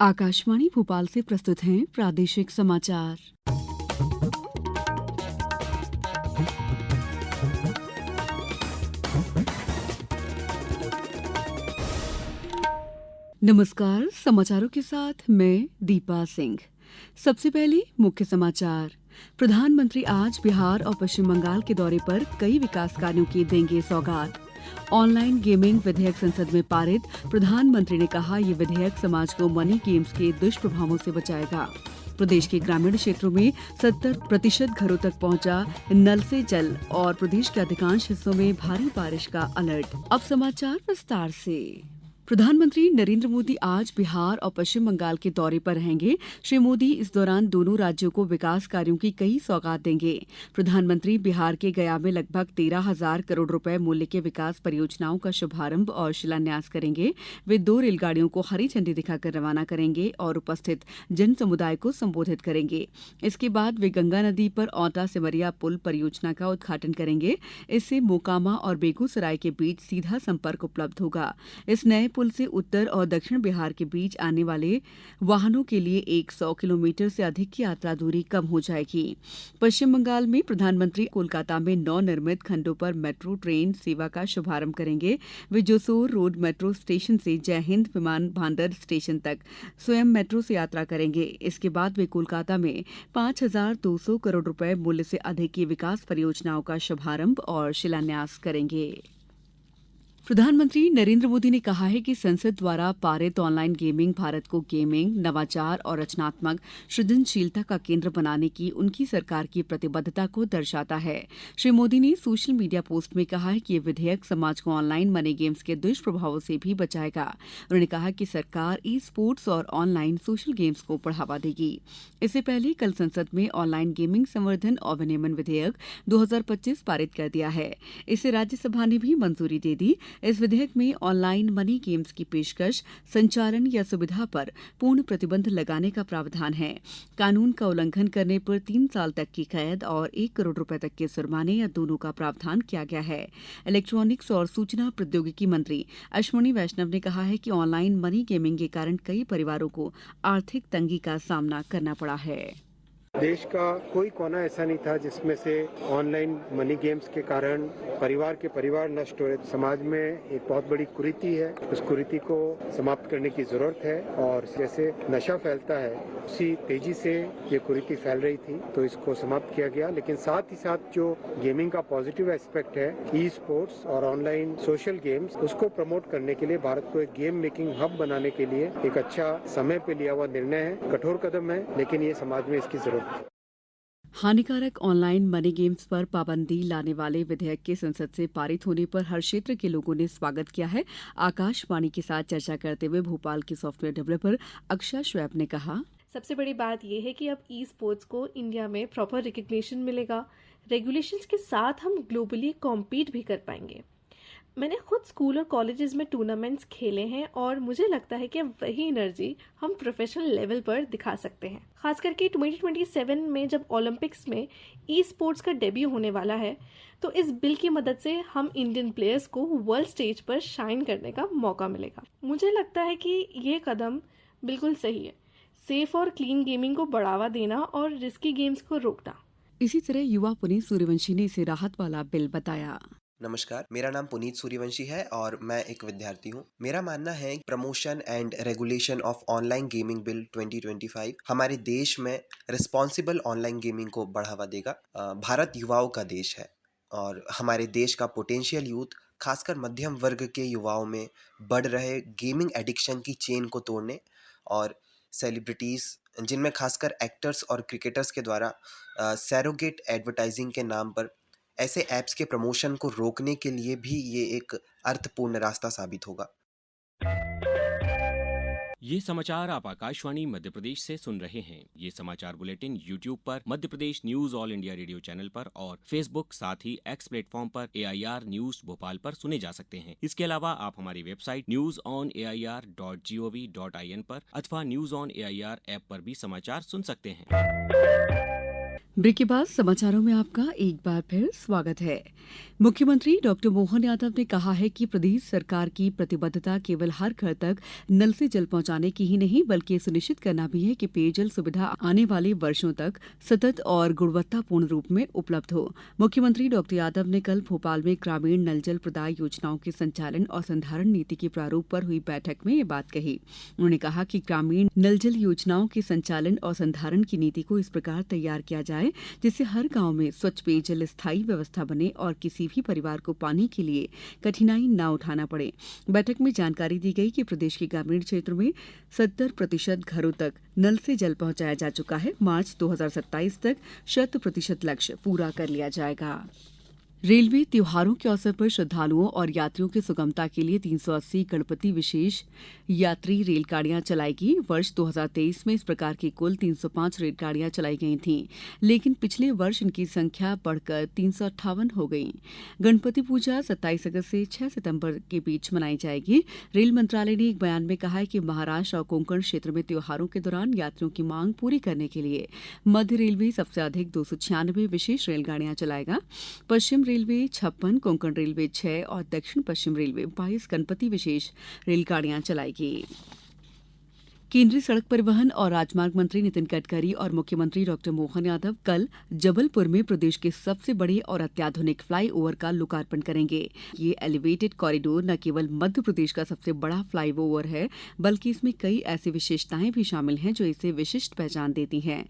आकाशवाणी भोपाल से प्रस्तुत हैं प्रादेशिक समाचार। नमस्कार, समाचारों के साथ मैं दीपा सिंह। सबसे पहले मुख्य समाचार। प्रधानमंत्री आज बिहार और पश्चिम बंगाल के दौरे पर कई विकास कार्यों की देंगे सौगात। ऑनलाइन गेमिंग विधेयक संसद में पारित। प्रधानमंत्री ने कहा ये विधेयक समाज को मनी गेम्स के दुष्प्रभावों से बचाएगा। प्रदेश के ग्रामीण क्षेत्रों में 70% घरों तक पहुंचा नल से जल और प्रदेश के अधिकांश हिस्सों में भारी बारिश का अलर्ट। अब समाचार विस्तार से। प्रधानमंत्री नरेंद्र मोदी आज बिहार और पश्चिम बंगाल के दौरे पर रहेंगे। श्री मोदी इस दौरान दोनों राज्यों को विकास कार्यों की कई सौगात देंगे। प्रधानमंत्री बिहार के गया में लगभग 13,000 करोड़ रुपए मूल्य के विकास परियोजनाओं का शुभारंभ और शिलान्यास करेंगे। वे 2 रेलगाड़ियों को हरी झंडी दिखाकर रवाना करेंगे और उपस्थित जन समुदाय को संबोधित करेंगे। इसके बाद वे गंगा नदी पर औंटा सिमरिया पुल परियोजना का उद्घाटन करेंगे। इससे मोकामा और बेगूसराय के बीच सीधा संपर्क उपलब्ध होगा। इस नए पुल से उत्तर और दक्षिण बिहार के बीच आने वाले वाहनों के लिए 100 किलोमीटर से अधिक की यात्रा दूरी कम हो जाएगी। पश्चिम बंगाल में प्रधानमंत्री कोलकाता में नवनिर्मित खंडों पर मेट्रो ट्रेन सेवा का शुभारंभ करेंगे। वे जोसोर रोड मेट्रो स्टेशन से जय हिंद विमान भांडर स्टेशन तक स्वयं मेट्रो से यात्रा करेंगे। इसके बाद वे कोलकाता में 5,200 करोड़ रुपए मूल्य से अधिक की विकास परियोजनाओं का शुभारंभ और शिलान्यास करेंगे। प्रधानमंत्री नरेंद्र मोदी ने कहा है कि संसद द्वारा पारित ऑनलाइन गेमिंग भारत को गेमिंग, नवाचार और रचनात्मक सृजनशीलता का केंद्र बनाने की उनकी सरकार की प्रतिबद्धता को दर्शाता है। श्री मोदी ने सोशल मीडिया पोस्ट में कहा है कि ये विधेयक समाज को ऑनलाइन मनी गेम्स के दुष्प्रभावों से भी बचाएगा। उन्होंने कहा कि सरकार ई स्पोर्ट्स और ऑनलाइन सोशल गेम्स को बढ़ावा देगी। इससे पहले कल संसद में ऑनलाइन गेमिंग संवर्धन और विनियमन विधेयक 2025 पारित कर दिया है। इसे राज्यसभा ने भी मंजूरी दे दी। इस विधेयक में ऑनलाइन मनी गेम्स की पेशकश, संचालन या सुविधा पर पूर्ण प्रतिबंध लगाने का प्रावधान है। कानून का उल्लंघन करने पर 3 साल तक की कैद और 1 करोड़ रुपए तक के जुर्माने या दोनों का प्रावधान किया गया है। इलेक्ट्रॉनिक्स और सूचना प्रौद्योगिकी मंत्री अश्विनी वैष्णव ने कहा है कि ऑनलाइन मनी गेमिंग के कारण कई परिवारों को आर्थिक तंगी का सामना करना पड़ा है। देश का कोई कोना ऐसा नहीं था जिसमें से ऑनलाइन मनी गेम्स के कारण परिवार नष्ट हो रहे। समाज में एक बहुत बड़ी कुरीति है, उस कुरीति को समाप्त करने की जरूरत है। और जैसे नशा फैलता है उसी तेजी से ये कुरीति फैल रही थी, तो इसको समाप्त किया गया। लेकिन साथ ही साथ जो गेमिंग का पॉजिटिव एस्पेक्ट है, ई स्पोर्ट्स और ऑनलाइन सोशल गेम्स, उसको प्रमोट करने के लिए भारत को एक गेम मेकिंग हब बनाने के लिए एक अच्छा समय पे लिया हुआ निर्णय है। कठोर कदम है, लेकिन ये समाज में इसकी जरूरत। हानिकारक ऑनलाइन मनी गेम्स पर पाबंदी लाने वाले विधेयक के संसद से पारित होने पर हर क्षेत्र के लोगों ने स्वागत किया है। आकाशवाणी के साथ चर्चा करते हुए भोपाल के सॉफ्टवेयर डेवलपर अक्षय श्वेब ने कहा, सबसे बड़ी बात यह है कि अब ई स्पोर्ट्स को इंडिया में प्रॉपर रिकग्निशन मिलेगा। रेगुलेशंस के साथ हम ग्लोबली कॉम्पीट भी कर पाएंगे। मैंने खुद स्कूल और कॉलेजेस में टूर्नामेंट्स खेले हैं और मुझे लगता है कि वही एनर्जी हम प्रोफेशनल लेवल पर दिखा सकते हैं। खास करके 2027 में जब ओलंपिक्स में ई स्पोर्ट्स का डेब्यू होने वाला है, तो इस बिल की मदद से हम इंडियन प्लेयर्स को वर्ल्ड स्टेज पर शाइन करने का मौका मिलेगा। मुझे लगता है कि ये कदम बिल्कुल सही है। सेफ और क्लीन गेमिंग को बढ़ावा देना और रिस्की गेम्स को रोकना। इसी तरह युवा पुनीत सूर्यवंशी ने इसे राहत वाला बिल बताया। नमस्कार, मेरा नाम पुनीत सूर्यवंशी है और मैं एक विद्यार्थी हूँ। मेरा मानना है promotion and regulation of online gaming bill 2025 हमारे देश में रिस्पॉन्सिबल ऑनलाइन गेमिंग को बढ़ावा देगा। भारत युवाओं का देश है और हमारे देश का पोटेंशियल यूथ, खासकर मध्यम वर्ग के युवाओं में बढ़ रहे गेमिंग एडिक्शन की चेन को तोड़ने और सेलिब्रिटीज़, जिनमें खासकर एक्टर्स और क्रिकेटर्स के द्वारा सैरोगेट एडवर्टाइजिंग के नाम पर ऐसे ऐप्स के प्रमोशन को रोकने के लिए भी ये एक अर्थपूर्ण रास्ता साबित होगा। ये समाचार आप आकाशवाणी मध्य प्रदेश से सुन रहे हैं। ये समाचार बुलेटिन YouTube पर Madhya Pradesh news All India Radio channel पर और Facebook साथ ही X प्लेटफॉर्म पर AIR न्यूज भोपाल पर सुने जा सकते हैं। इसके अलावा आप हमारी वेबसाइट newsonair.gov.in पर अथवा न्यूज ऑन AIR ऐप पर भी समाचार सुन सकते हैं। ब्रेक के बाद समाचारों में आपका एक बार फिर स्वागत है। मुख्यमंत्री डॉक्टर मोहन यादव ने कहा है कि प्रदेश सरकार की प्रतिबद्धता केवल हर घर तक नल से जल पहुंचाने की ही नहीं बल्कि सुनिश्चित करना भी है कि पेयजल सुविधा आने वाले वर्षों तक सतत और गुणवत्तापूर्ण रूप में उपलब्ध हो। मुख्यमंत्री डॉक्टर यादव ने कल भोपाल में ग्रामीण नल जल प्रदाय योजनाओं के संचालन और संधारण नीति के प्रारूप पर हुई बैठक में ये बात कही। उन्होंने कहा कि ग्रामीण नल जल योजनाओं के संचालन और संधारण की नीति को इस प्रकार तैयार किया जाए जिससे हर गांव में स्वच्छ पेयजल स्थायी व्यवस्था बने और किसी भी परिवार को पानी के लिए कठिनाई न उठाना पड़े। बैठक में जानकारी दी गई कि प्रदेश के ग्रामीण क्षेत्र में 70% घरों तक नल से जल पहुंचाया जा चुका है। मार्च 2027 तक 100% लक्ष्य पूरा कर लिया जाएगा। रेलवे त्योहारों के अवसर पर श्रद्धालुओं और यात्रियों की सुगमता के लिए 380 गणपति विशेष यात्री रेलगाड़ियां चलाएगी। वर्ष 2023 में इस प्रकार की कुल 305 रेलगाड़ियां चलाई गई थीं, लेकिन पिछले वर्ष इनकी संख्या बढ़कर 358 हो गई। गणपति पूजा 27 अगस्त से 6 सितंबर के बीच मनाई जाएगी। रेल मंत्रालय ने एक बयान में कहा है कि महाराष्ट्र और कोंकण क्षेत्र में त्योहारों के दौरान यात्रियों की मांग पूरी करने के लिए मध्य रेलवे सबसे अधिक 296 विशेष रेलगाड़ियां चलाएगा। पश्चिम रेलवे 56, कोंकण रेलवे 6 और दक्षिण पश्चिम रेलवे 22 गणपति विशेष रेलगाड़ियां चलाएगी। केंद्रीय सड़क परिवहन और राजमार्ग मंत्री नितिन गडकरी और मुख्यमंत्री डॉक्टर मोहन यादव कल जबलपुर में प्रदेश के सबसे बड़े और अत्याधुनिक फ्लाईओवर का लोकार्पण करेंगे। ये एलिवेटेड कॉरिडोर न केवल मध्य प्रदेश का सबसे बड़ा फ्लाईओवर है बल्कि इसमें कई ऐसी विशेषताएं भी शामिल हैं जो इसे विशिष्ट पहचान देती हैं।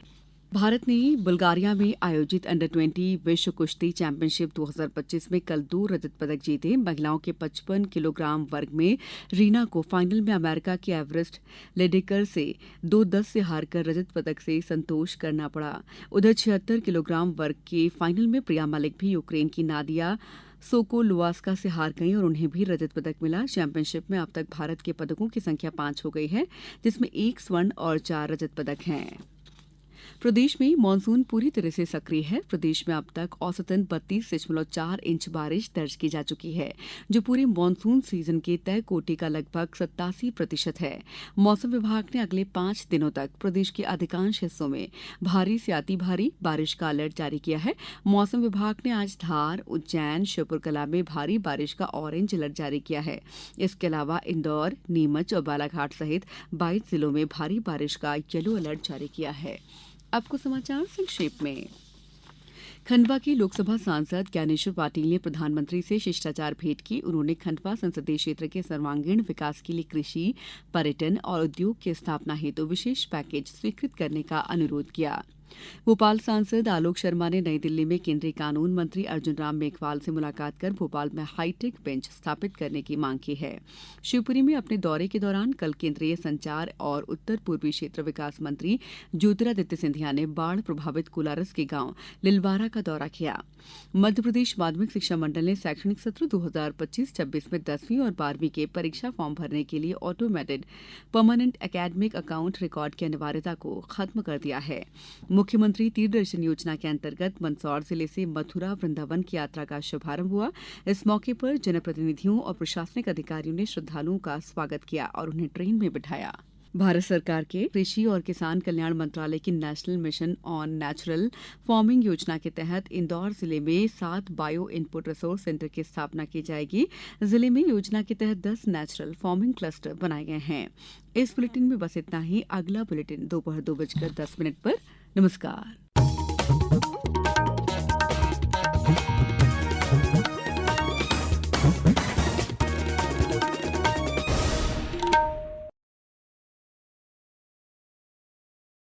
भारत ने बुल्गारिया में आयोजित अंडर 20 विश्व कुश्ती चैंपियनशिप 2025 में कल 2 रजत पदक जीते। महिलाओं के 55 किलोग्राम वर्ग में रीना को फाइनल में अमेरिका की एवरेस्ट लेडेकर से 2-10 से हारकर रजत पदक से संतोष करना पड़ा। उधर 76 किलोग्राम वर्ग के फाइनल में प्रिया मलिक भी यूक्रेन की नादिया सोकोलोवास्का से हार गई और उन्हें भी रजत पदक मिला। चैंपियनशिप में अब तक भारत के पदकों की संख्या 5 हो गई है, जिसमें 1 स्वर्ण और 4 रजत पदक हैं। प्रदेश में मानसून पूरी तरह से सक्रिय है। प्रदेश में अब तक औसतन 32.4 इंच बारिश दर्ज की जा चुकी है, जो पूरे मानसून सीजन के तय कोटि का लगभग 87% है। मौसम विभाग ने अगले 5 दिनों तक प्रदेश के अधिकांश हिस्सों में भारी से अति भारी बारिश का अलर्ट जारी किया है। मौसम विभाग ने आज धार, उज्जैन, श्योपुरकला में भारी बारिश का ऑरेंज अलर्ट जारी किया है। इसके अलावा इंदौर, नीमच और बालाघाट सहित 22 जिलों में भारी बारिश का येलो अलर्ट जारी किया है। अब कुछ समाचार संक्षेप में। खंडवा के लोकसभा सांसद ज्ञानेश्वर पाटिल ने प्रधानमंत्री से शिष्टाचार भेंट की। उन्होंने खंडवा संसदीय क्षेत्र के सर्वांगीण विकास के लिए कृषि, पर्यटन और उद्योग की स्थापना हेतु विशेष पैकेज स्वीकृत करने का अनुरोध किया। भोपाल सांसद आलोक शर्मा ने नई दिल्ली में केंद्रीय कानून मंत्री अर्जुन राम मेघवाल से मुलाकात कर भोपाल में हाईटेक बेंच स्थापित करने की मांग की है। शिवपुरी में अपने दौरे के दौरान कल केंद्रीय संचार और उत्तर पूर्वी क्षेत्र विकास मंत्री ज्योतिरादित्य सिंधिया ने बाढ़ प्रभावित कोलारस के गांव लिलवारा का दौरा किया। मध्य प्रदेश माध्यमिक शिक्षा मंडल ने शैक्षणिक सत्र 2025-26 में 10वीं और 12वीं के परीक्षा फॉर्म भरने के लिए automated permanent academic account record की अनिवार्यता को खत्म कर दिया है। मुख्यमंत्री तीर्थदर्शन योजना के अंतर्गत मंदसौर जिले से मथुरा वृंदावन की यात्रा का शुभारंभ हुआ। इस मौके पर जनप्रतिनिधियों और प्रशासनिक अधिकारियों ने श्रद्धालुओं का स्वागत किया और उन्हें ट्रेन में बिठाया। भारत सरकार के कृषि और किसान कल्याण मंत्रालय की national mission on natural farming योजना के तहत इंदौर जिले में 7 बायो इनपुट रिसोर्स सेंटर की स्थापना की जाएगी। जिले में योजना के तहत 10 नेचुरल फार्मिंग क्लस्टर बनाए गए हैं। इस बुलेटिन में बस इतना ही। अगला बुलेटिन दोपहर 2:10 पर। नमस्कार।